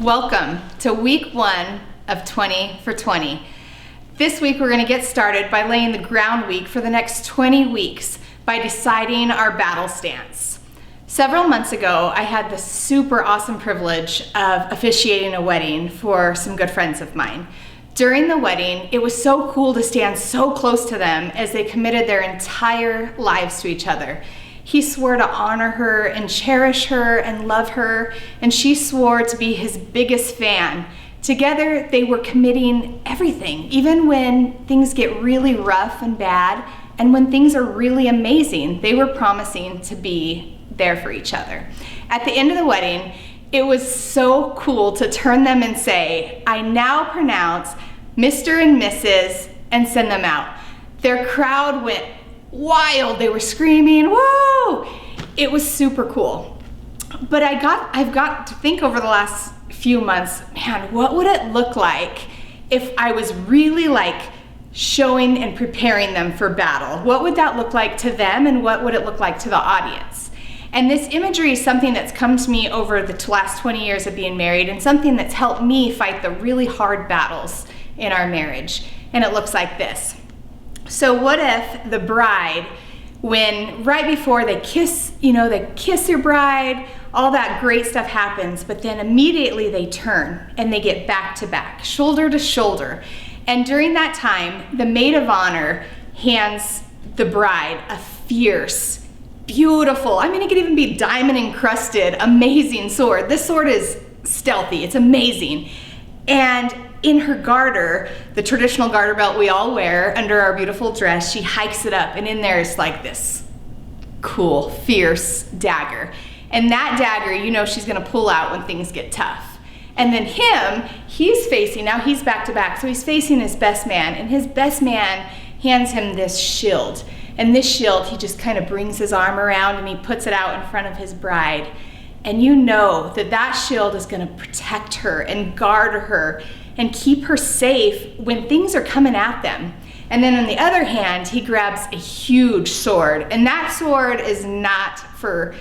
Welcome to week 1 of 20 for 20. This week we're going to get started by laying the ground week for the next 20 weeks by deciding our battle stance. Several months ago, I had the super awesome privilege of officiating a wedding for some good friends of mine. During the wedding, it was so cool to stand so close to them as they committed their entire lives to each other. He swore to honor her and cherish her and love her, and she swore to be his biggest fan. Together, they were committing everything, even when things get really rough and bad, and when things are really amazing, they were promising to be there for each other. At the end of the wedding, it was so cool to turn them and say, "I now pronounce Mr. and Mrs." and send them out. Their crowd went wild. They were screaming, "Whoa!" It was super cool. But I've got to think over the last few months, man, what would it look like if I was really showing and preparing them for battle? What would that look like to them, and what would it look like to the audience? And this imagery is something that's come to me over the last 20 years of being married, and something that's helped me fight the really hard battles in our marriage. And it looks like this. So what if the bride, when right before they kiss your bride, all that great stuff happens, but then immediately they turn and they get back to back, shoulder to shoulder. And during that time, the maid of honor hands the bride a fierce, beautiful, it could even be diamond encrusted, amazing sword. This sword is stealthy, it's amazing. And in her garter, the traditional garter belt we all wear under our beautiful dress, she hikes it up, and in there is this cool, fierce dagger. And that dagger, she's gonna pull out when things get tough. And then he's back to back, so he's facing his best man, and his best man hands him this shield. And this shield, he just kind of brings his arm around and he puts it out in front of his bride. And you know that shield is gonna protect her and guard her and keep her safe when things are coming at them. And then on the other hand, he grabs a huge sword, and that sword is not for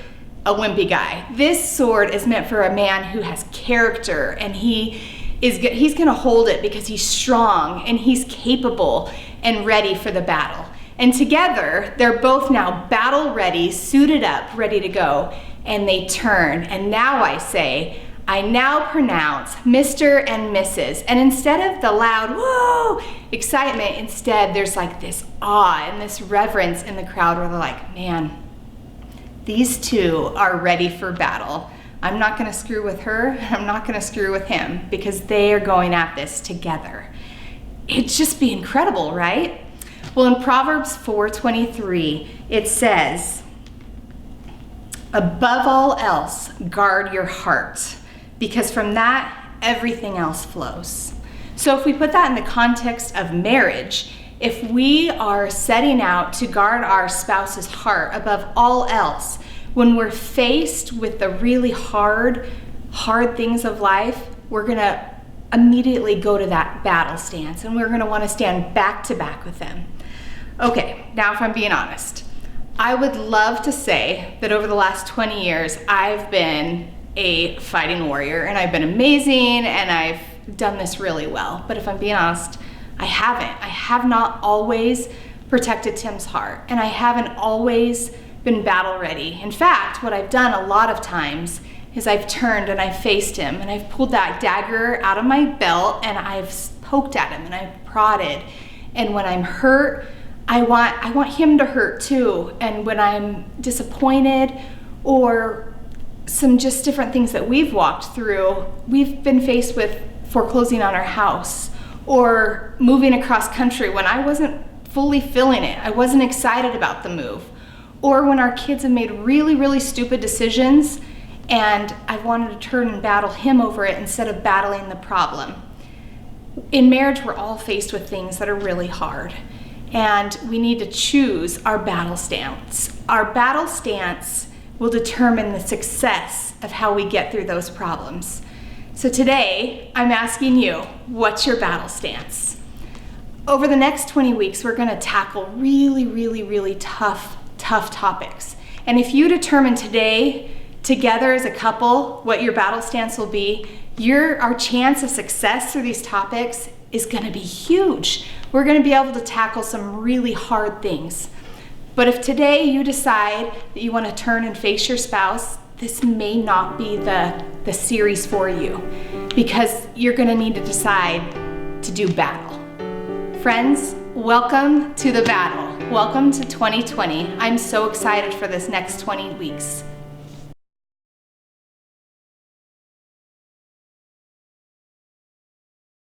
a wimpy guy. This sword is meant for a man who has character, and he's gonna hold it because he's strong and he's capable and ready for the battle. And together, they're both now battle ready, suited up, ready to go, and they turn. And now I say, "I now pronounce Mr. and Mrs." And instead of the loud, whoa, excitement, instead there's this awe and this reverence in the crowd where they're like, man, these two are ready for battle. I'm not gonna screw with her, I'm not gonna screw with him, because they are going at this together. It'd just be incredible, right? Well, in Proverbs 4:23, it says, "Above all else, guard your heart, because from that, everything else flows." So if we put that in the context of marriage, if we are setting out to guard our spouse's heart above all else, when we're faced with the really hard things of life, we're gonna immediately go to that battle stance, and we're gonna wanna stand back to back with them. Okay, now if I'm being honest, I would love to say that over the last 20 years, I've been a fighting warrior, and I've been amazing, and I've done this really well. But if I'm being honest, I haven't. I have not always protected Tim's heart, and I haven't always been battle ready. In fact, what I've done a lot of times is I've turned and I've faced him, and I've pulled that dagger out of my belt, and I've poked at him, and I've prodded. And when I'm hurt, I want him to hurt too. And when I'm disappointed, or some just different things that we've walked through, we've been faced with foreclosing on our house, or moving across country when I wasn't fully feeling it. I wasn't excited about the move. Or when our kids have made really, really stupid decisions, and I wanted to turn and battle him over it instead of battling the problem. In marriage, we're all faced with things that are really hard, and we need to choose our battle stance. Our battle stance will determine the success of how we get through those problems. So today, I'm asking you, what's your battle stance? Over the next 20 weeks, we're gonna tackle really, really, really tough topics. And if you determine today, together as a couple, what your battle stance will be, our chance of success through these topics is going to be huge. We're going to be able to tackle some really hard things. But if today you decide that you want to turn and face your spouse, this may not be the series for you, because you're going to need to decide to do battle. Friends, welcome to the battle. Welcome to 2020. I'm so excited for this next 20 weeks.